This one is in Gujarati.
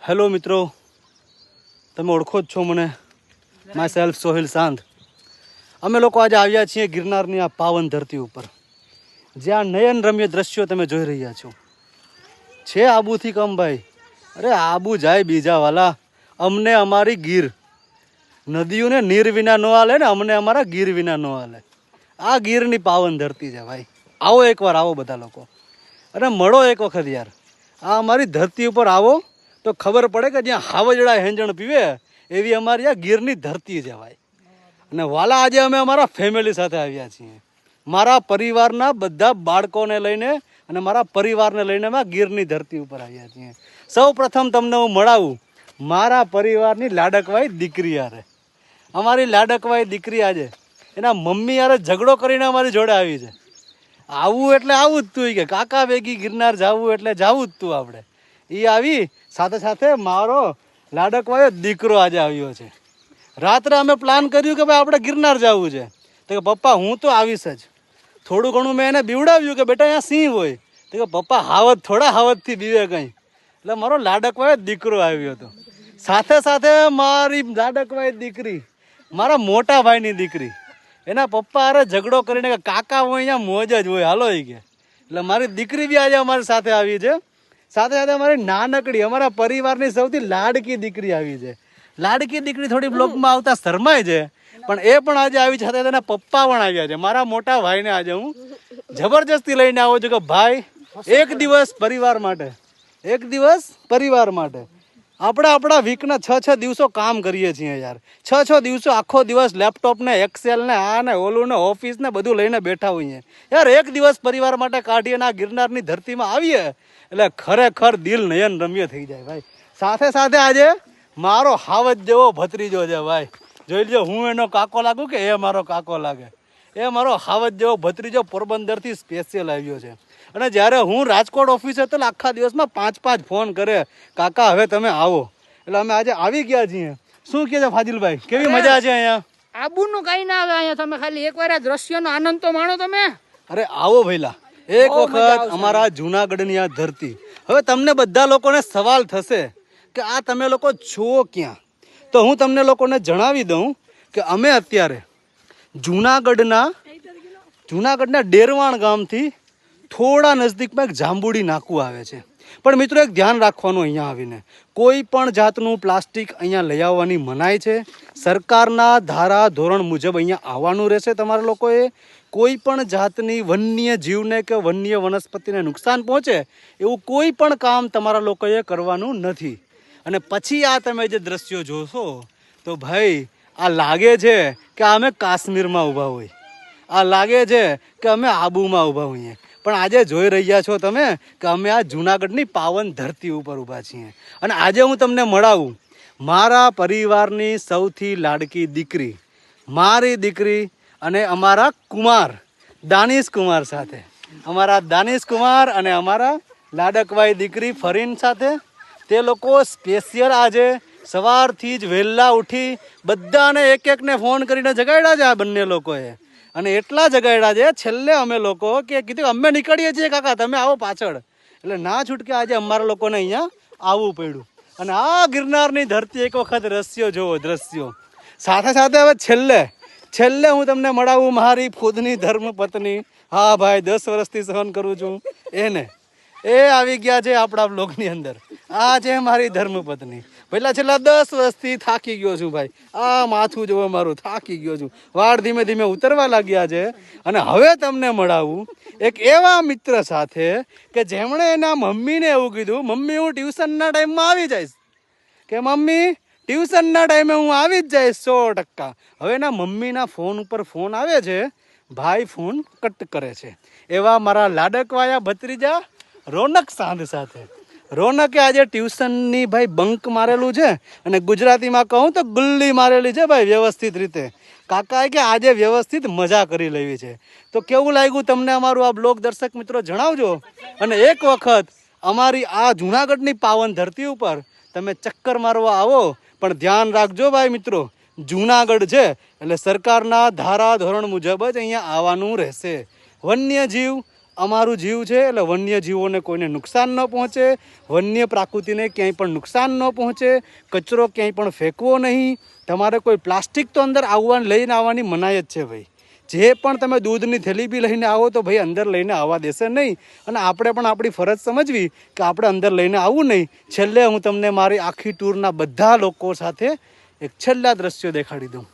હેલો મિત્રો, તમે ઓળખો જ છો મને. Myself Sohil Sandh. અમે લોકો આજે આવ્યા છીએ ગિરનારની આ પાવન ધરતી ઉપર, જ્યાં નયન રમ્ય દ્રશ્યો તમે જોઈ રહ્યા છો. છે આબુથી કમ ભાઈ, અરે આબુ જાય બીજા વાલા, અમને અમારી ગીર નદીઓને નીર વિના ન હાલે ને અમને અમારા ગીર વિના ન હાલે. આ ગીરની પાવન ધરતી છે ભાઈ. આવો એકવાર, આવો બધા લોકો અને મળો એક વખત યાર. આ અમારી ધરતી ઉપર આવો તો ખબર પડે કે જ્યાં હાવજડા હેંજણ પીવે એવી અમારી આ ગીરની ધરતી છે ભાઈ. અને વાલા આજે અમે અમારા ફેમિલી સાથે આવ્યા છીએ. મારા પરિવારના બધા બાળકોને લઈને અને મારા પરિવારને લઈને અમે ગીરની ધરતી ઉપર આવ્યા છીએ. સૌ પ્રથમ તમને હું મળાવું મારા પરિવારની લાડકવાઈ દીકરી યારે. અમારી લાડકવાઈ દીકરી આજે એના મમ્મી યારે ઝઘડો કરીને અમારી જોડે આવી છે. આવું એટલે આવું જ તું કે કાકા ભેગી ગિરનાર જવું એટલે જવું જ તું આપણે. એ આવી સાથે સાથે મારો લાડકવાયો દીકરો આજે આવ્યો છે. રાત્રે અમે પ્લાન કર્યું કે ભાઈ આપણે ગિરનાર જવું છે. તો કે પપ્પા હું તો આવીશ જ. થોડું ઘણું મેં એને બીવડાવ્યું કે બેટા અહીંયા સિંહ હોય. તો કે પપ્પા હાવત થોડા હાવતથી બીવે કંઈ. એટલે મારો લાડકવાયો દીકરો આવ્યો હતો. સાથે સાથે મારી લાડકવાઈ દીકરી મારા મોટા ભાઈની દીકરી એના પપ્પા અરે ઝઘડો કરીને કે કાકા હોય અહીંયા મોજ જ હોય હાલો એ કે. એટલે મારી દીકરી બી આજે અમારી સાથે આવી છે. સાથે સાથે અમારી નાનકડી અમારા પરિવારની સૌથી લાડકી દીકરી આવી છે. લાડકી દીકરી થોડી બ્લોગમાં આવતા શરમાય છે, પણ એ પણ આજે આવી છે. સાથે તેના પપ્પા પણ આવ્યા છે. મારા મોટા ભાઈને આજે હું જબરજસ્તી લઈને આવું છું કે ભાઈ એક દિવસ પરિવાર માટે, એક દિવસ પરિવાર માટે. આપણે આપણા વીકના 6 દિવસો કામ કરીએ છીએ યાર. 6 દિવસો આખો દિવસ લેપટોપ ને એક્સેલ ને આ ને ઓલું ને ઓફિસ ને બધું લઈને બેઠા હોઈએ યાર. એક દિવસ પરિવાર માટે કાઢીએ ને આ ગિરનારની ધરતીમાં આવીએ એટલે ખરેખર દિલ નયન રમ્ય થઈ જાય ભાઈ. સાથે સાથે આજે મારો હાવજ જેવો ભત્રીજો છે ભાઈ. જોઈ લો હું એનો કાકો લાગુ કે એ મારો કાકો લાગે. એ મારો હાવજ જેવો ભત્રીજો પોરબંદરથી સ્પેશિયલ આવ્યો છે. અને જ્યારે હું રાજકોટ ઓફિસે તો આખા દિવસમાં 5 ફોન કરે કાકા હવે તમે આવો. એટલે અમે આજે આવી ગયા છીએ. શું કહે છે ફાજિલભાઈ, કેવી મજા છે અહીંયા? આબુનું કઈ ના આવે અહીંયા. તમે ખાલી એકવાર આ દ્રશ્યનો આનંદ તો માણો તમે. અરે આવો ભઈલા એક વખત અમારા જુનાગઢની આ ધરતી. હવે તમને બધા લોકોને સવાલ થશે કે આ તમે લોકો છો ક્યાં? તો હું તમને લોકોને જણાવી દઉં કે અમે અત્યારે જુનાગઢના ડેરવાણ ગામથી થોડા નજદીકમાં એક જાંબુડી નાકું આવે છે. પણ મિત્રો એક ધ્યાન રાખવાનું, અહીંયા આવીને કોઈ પણ જાતનું પ્લાસ્ટિક અહીંયા લઈ આવવાની મનાઈ છે. સરકારના ધારા ધોરણ મુજબ અહીંયા આવવાનું રહેશે. તમારા લોકોએ કોઈ પણ જાતની વન્ય જીવને કે વન્ય વનસ્પતિને નુકસાન પહોંચે એવું કોઈ પણ કામ તમારા લોકોએ કરવાનું નથી. અને પછી આ તમે જે દ્રશ્યો જોશો તો ભાઈ આ લાગે છે કે અમે કાશ્મીરમાં ઊભા હોય, આ લાગે છે કે અમે આબુમાં ઊભા હોઈએ. પણ આજે જોઈ રહ્યા છો તમે કે અમે આ જુનાગઢની પાવન ધરતી ઉપર ઊભા છીએ. અને આજે હું તમને મળાવું મારા પરિવારની સૌથી લાડકી દીકરી, મારી દીકરી અને અમારા કુમાર દાનિશ કુમાર સાથે. અમારા દાનિશ કુમાર અને અમારા લાડકવાઈ દીકરી ફરીન સાથે. તે લોકો સ્પેશિયલ આજે સવારથી જ વહેલા ઉઠી બધાને એક એકને ફોન કરીને જગાડ્યા છે આ બંને લોકોએ. અને એટલા જગાડ્યા છે છેલ્લે અમે લોકો કે કીધું અમે નીકળીએ છીએ કાકા તમે આવો પાછળ. એટલે ના છૂટકે આજે અમારા લોકોને અહીંયા આવવું પડ્યું. અને આ ગિરનારની ધરતી એક વખત દ્રશ્યો જોવો, દ્રશ્યો. સાથે સાથે હવે છેલ્લે હું તમને મળાવું મારી ખુદની ધર્મપત્ની. હા ભાઈ 10 વર્ષથી સહન કરું છું એને. એ આવી ગયા છે આપણા બ્લોગની અંદર. આ છે મારી ધર્મપત્ની. પહેલા છેલ્લા 10 વર્ષથી થાકી ગયો છું ભાઈ. આ માથું જોવો મારું, થાકી ગયો છું. વાળ ધીમે ધીમે ઉતરવા લાગ્યા છે. અને હવે તમને મળાવું એક એવા મિત્ર સાથે કે જેમણે એના મમ્મીને એવું કીધું મમ્મી હું ટ્યુશનના ટાઈમમાં આવી જઈશ. કે મમ્મી ટ્યુશનના ટાઈમે હું આવી જ જઈશ 100%. હવે એના મમ્મીના ફોન ઉપર ફોન આવે છે, ભાઈ ફોન કટ કરે છે. એવા મારા લાડકવાયા ભત્રીજા રોનક સાંધ સાથે. રોનકે આજે ટ્યુશનની ભાઈ બંક મારેલું છે. અને ગુજરાતીમાં કહું તો ગુલ્લી મારેલી છે ભાઈ વ્યવસ્થિત રીતે. કાકાએ કે આજે વ્યવસ્થિત મજા કરી લેવી છે. તો કેવું લાગ્યું તમને અમારું આ બ્લોગ દર્શક મિત્રો જણાવજો. અને એક વખત અમારી આ જુનાગઢની પાવન ધરતી ઉપર તમે ચક્કર મારવા આવો. પણ ધ્યાન રાખજો ભાઈ મિત્રો, જુનાગઢ છે એટલે સરકારના ધારા ધોરણ મુજબ જ અહીંયા આવવાનું રહેશે. વન્યજીવ અમારું જીવ છે એટલે વન્ય જીવોને કોઈને નુકસાન ન પહોંચે, વન્ય પ્રકૃતિને ક્યાંય પણ નુકસાન ન પહોંચે, કચરો ક્યાંય પણ ફેંકવો નહીં. તમારે કોઈ પ્લાસ્ટિક તો અંદર લઈને આવવાની મનાઈ જ છે ભાઈ. જે પણ તમે દૂધની થેલી બી લઈને આવો તો ભાઈ અંદર લઈને આવવા દેશે નહીં. અને આપણે પણ આપણી ફરજ સમજવી કે આપણે અંદર લઈને આવવું નહીં. છેલ્લે હું તમને મારી આખી ટૂરના બધા લોકો સાથે એક છેલ્લા દ્રશ્યો દેખાડી દઉં.